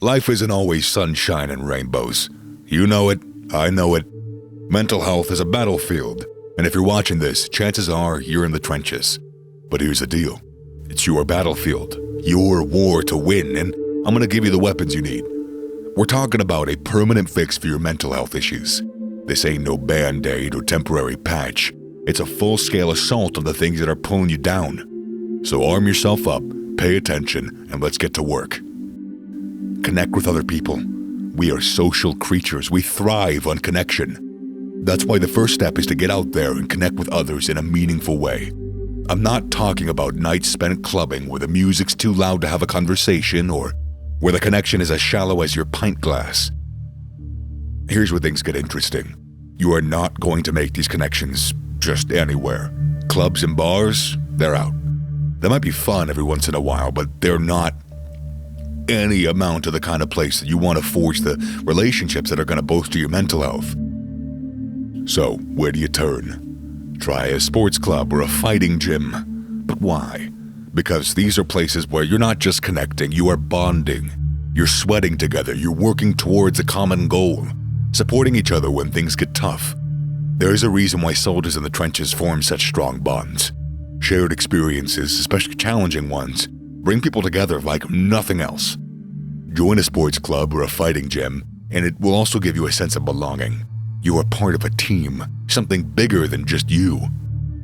Life isn't always sunshine and rainbows. You know it, I know it. Mental health is a battlefield, and if you're watching this, chances are you're in the trenches. But here's the deal. It's your battlefield, your war to win, and I'm gonna give you the weapons you need. We're talking about a permanent fix for your mental health issues. This ain't no band-aid or temporary patch. It's a full-scale assault on the things that are pulling you down. So arm yourself up, pay attention, and let's get to work. Connect with other people. We are social creatures. We thrive on connection. That's why the first step is to get out there and connect with others in a meaningful way. I'm not talking about nights spent clubbing where the music's too loud to have a conversation or where the connection is as shallow as your pint glass. Here's where things get interesting. You are not going to make these connections just anywhere. Clubs and bars, they're out. They might be fun every once in a while, but they're not any amount of the kind of place that you want to forge the relationships that are going to bolster your mental health. So, where do you turn? Try a sports club or a fighting gym. But why? Because these are places where you're not just connecting, you are bonding. You're sweating together, you're working towards a common goal, supporting each other when things get tough. There is a reason why soldiers in the trenches form such strong bonds. Shared experiences, especially challenging ones, bring people together like nothing else. Join a sports club or a fighting gym, and it will also give you a sense of belonging. You are part of a team, something bigger than just you.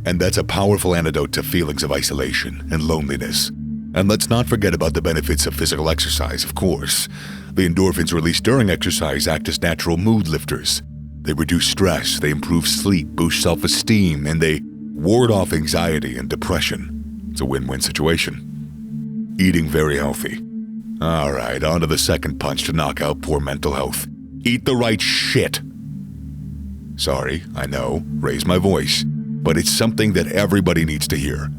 And that's a powerful antidote to feelings of isolation and loneliness. And let's not forget about the benefits of physical exercise, of course. The endorphins released during exercise act as natural mood lifters. They reduce stress, they improve sleep, boost self-esteem, and they ward off anxiety and depression. It's a win-win situation. Eating very healthy. All right, on to the second punch to knock out poor mental health. Eat the right shit. Sorry, I know, raise my voice, but it's something that everybody needs to hear.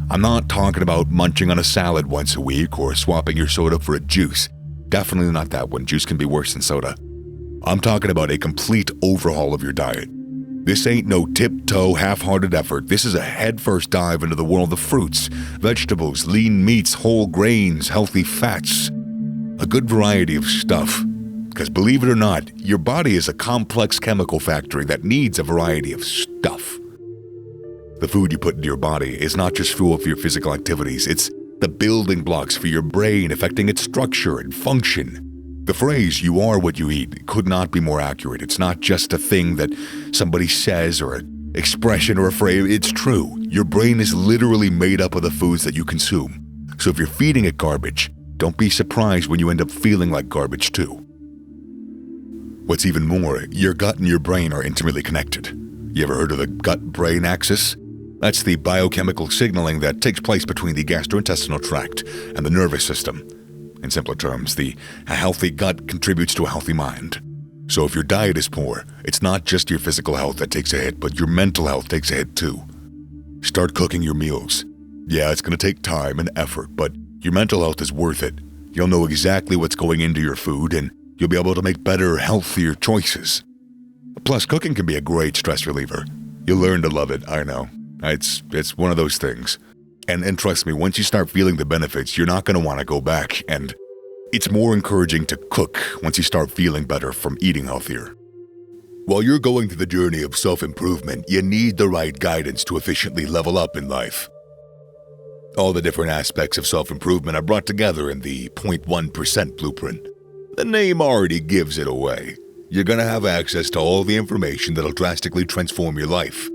I'm not talking about munching on a salad once a week or swapping your soda for a juice. Definitely not that one. Juice can be worse than soda. I'm talking about a complete overhaul of your diet. This ain't no tiptoe, half-hearted effort. This is a head-first dive into the world of fruits, vegetables, lean meats, whole grains, healthy fats. A good variety of stuff. Because believe it or not, your body is a complex chemical factory that needs a variety of stuff. The food you put into your body is not just fuel for your physical activities, it's the building blocks for your brain, affecting its structure and function. The phrase, "you are what you eat," could not be more accurate. It's not just a thing that somebody says or an expression or a phrase. It's true. Your brain is literally made up of the foods that you consume. So if you're feeding it garbage, don't be surprised when you end up feeling like garbage too. What's even more, your gut and your brain are intimately connected. You ever heard of the gut-brain axis? That's the biochemical signaling that takes place between the gastrointestinal tract and the nervous system. In simpler terms, a healthy gut contributes to a healthy mind. So if your diet is poor, it's not just your physical health that takes a hit, but your mental health takes a hit too. Start cooking your meals. Yeah, it's going to take time and effort, but your mental health is worth it. You'll know exactly what's going into your food, and you'll be able to make better, healthier choices. Plus, cooking can be a great stress reliever. You'll learn to love it, I know. It's one of those things. And trust me, once you start feeling the benefits, you're not going to want to go back, and it's more encouraging to cook once you start feeling better from eating healthier. While you're going through the journey of self-improvement, you need the right guidance to efficiently level up in life. All the different aspects of self-improvement are brought together in the 0.1% blueprint. The name already gives it away. You're going to have access to all the information that'll drastically transform your life.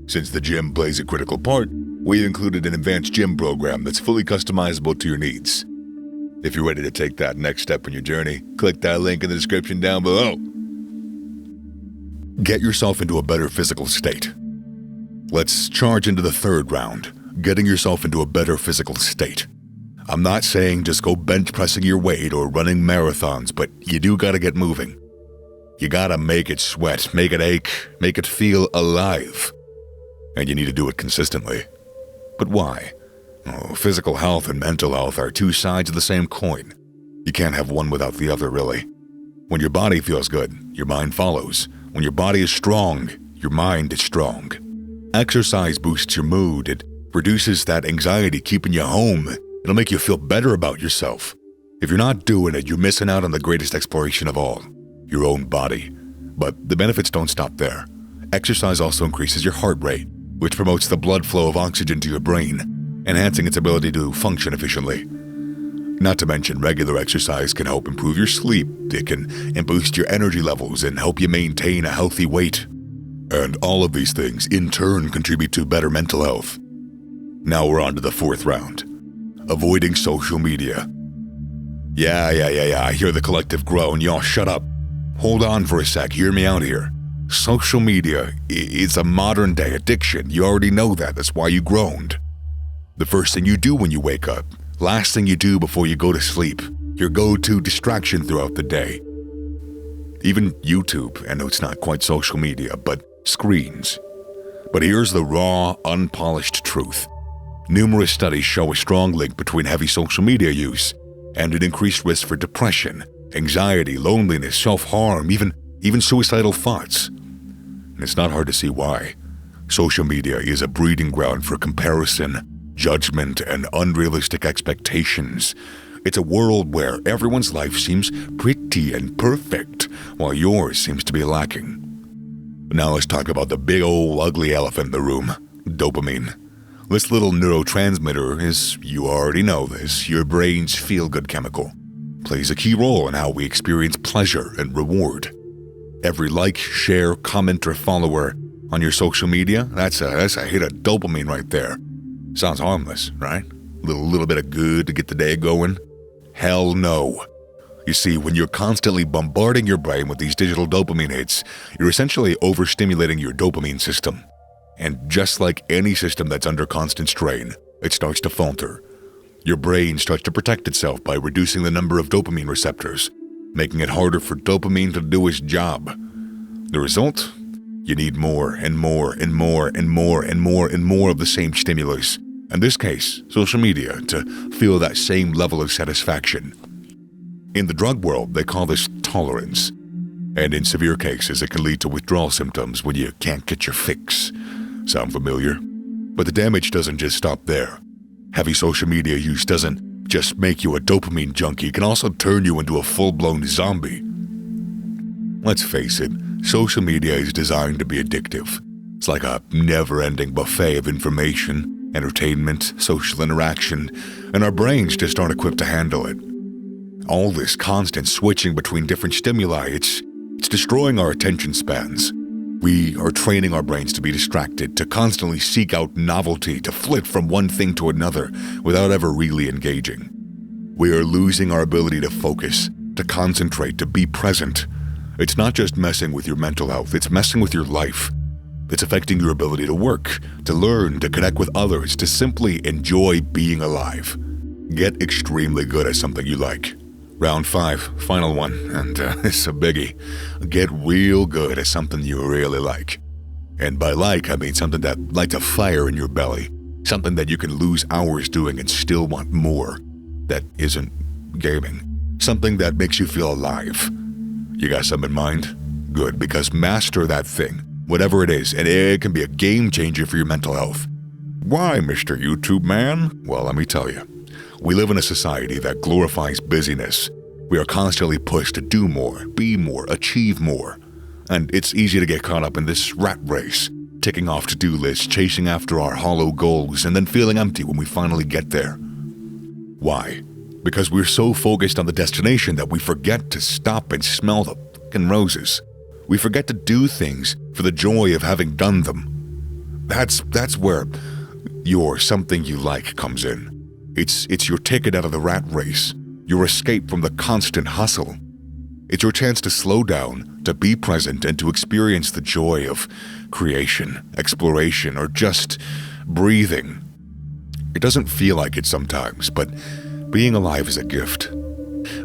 Since the gym plays a critical part, we've included an advanced gym program that's fully customizable to your needs. If you're ready to take that next step in your journey, click that link in the description down below. Get yourself into a better physical state. Let's charge into the third round, getting yourself into a better physical state. I'm not saying just go bench pressing your weight or running marathons, but you do gotta get moving. You gotta make it sweat, make it ache, make it feel alive. And you need to do it consistently. But why? Oh, physical health and mental health are two sides of the same coin. You can't have one without the other, really. When your body feels good, your mind follows. When your body is strong, your mind is strong. Exercise boosts your mood. It reduces that anxiety keeping you home. It'll make you feel better about yourself. If you're not doing it, you're missing out on the greatest exploration of all, your own body. But the benefits don't stop there. Exercise also increases your heart rate, which promotes the blood flow of oxygen to your brain, enhancing its ability to function efficiently. Not to mention, regular exercise can help improve your sleep, it can boost your energy levels and help you maintain a healthy weight. And all of these things, in turn, contribute to better mental health. Now we're on to the fourth round. Avoiding social media. Yeah, I hear the collective groan. Y'all shut up. Hold on for a sec, hear me out here. Social media is a modern-day addiction. You already know that, that's why you groaned. The first thing you do when you wake up, last thing you do before you go to sleep, your go-to distraction throughout the day. Even YouTube, I know it's not quite social media, but screens. But here's the raw, unpolished truth. Numerous studies show a strong link between heavy social media use and an increased risk for depression, anxiety, loneliness, self-harm, even suicidal thoughts. And it's not hard to see why. Social media is a breeding ground for comparison, judgment, and unrealistic expectations. It's a world where everyone's life seems pretty and perfect, while yours seems to be lacking. Now let's talk about the big old ugly elephant in the room, dopamine. This little neurotransmitter is, you already know this, your brain's feel-good chemical. Plays a key role in how we experience pleasure and reward. Every like, share, comment, or follower on your social media, that's a hit of dopamine right there. Sounds harmless, right? Little bit of good to get the day going? Hell no. You see, when you're constantly bombarding your brain with these digital dopamine hits, you're essentially overstimulating your dopamine system. And just like any system that's under constant strain, it starts to falter. Your brain starts to protect itself by reducing the number of dopamine receptors, making it harder for dopamine to do its job. The result? You need more and more and more and more and more and more of the same stimulus. In this case, social media, to feel that same level of satisfaction. In the drug world, they call this tolerance. And in severe cases, it can lead to withdrawal symptoms when you can't get your fix. Sound familiar? But the damage doesn't just stop there. Heavy social media use doesn't just make you a dopamine junkie, it can also turn you into a full-blown zombie. Let's face it, social media is designed to be addictive. It's like a never-ending buffet of information, entertainment, social interaction, and our brains just aren't equipped to handle it. All this constant switching between different stimuli, it's destroying our attention spans. We are training our brains to be distracted, to constantly seek out novelty, to flit from one thing to another without ever really engaging. We are losing our ability to focus, to concentrate, to be present. It's not just messing with your mental health, it's messing with your life. It's affecting your ability to work, to learn, to connect with others, to simply enjoy being alive. Get extremely good at something you like. Round 5, final one, and it's a biggie. Get real good at something you really like. And by like, I mean something that lights a fire in your belly. Something that you can lose hours doing and still want more. That isn't gaming. Something that makes you feel alive. You got something in mind? Good, because master that thing, whatever it is, and it can be a game changer for your mental health. Why, Mr. YouTube man? Well, let me tell you. We live in a society that glorifies busyness. We are constantly pushed to do more, be more, achieve more. And it's easy to get caught up in this rat race, ticking off to-do lists, chasing after our hollow goals, and then feeling empty when we finally get there. Why? Because we're so focused on the destination that we forget to stop and smell the fucking roses. We forget to do things for the joy of having done them. That's where your something you like comes in. It's your ticket out of the rat race, your escape from the constant hustle. It's your chance to slow down, to be present, and to experience the joy of creation, exploration, or just breathing. It doesn't feel like it sometimes, but being alive is a gift.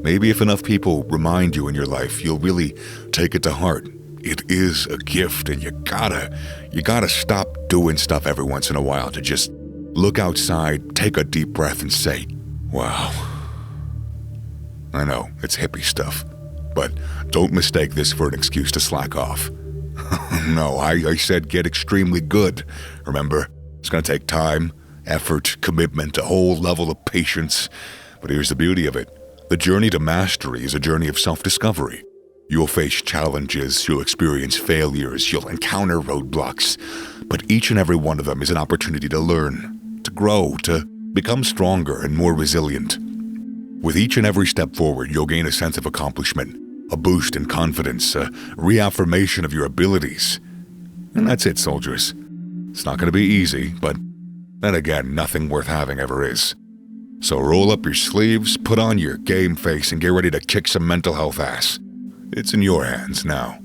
Maybe if enough people remind you in your life, you'll really take it to heart. It is a gift, and you gotta stop doing stuff every once in a while to just look outside, take a deep breath, and say, wow. I know, it's hippie stuff, but don't mistake this for an excuse to slack off. No, I said get extremely good. Remember, it's going to take time, effort, commitment, a whole level of patience. But here's the beauty of it. The journey to mastery is a journey of self-discovery. You'll face challenges, you'll experience failures, you'll encounter roadblocks, but each and every one of them is an opportunity to learn, to grow, to become stronger and more resilient. With each and every step forward, you'll gain a sense of accomplishment, a boost in confidence, a reaffirmation of your abilities. And that's it, soldiers. It's not going to be easy, but then again, nothing worth having ever is. So roll up your sleeves, put on your game face, and get ready to kick some mental health ass. It's in your hands now.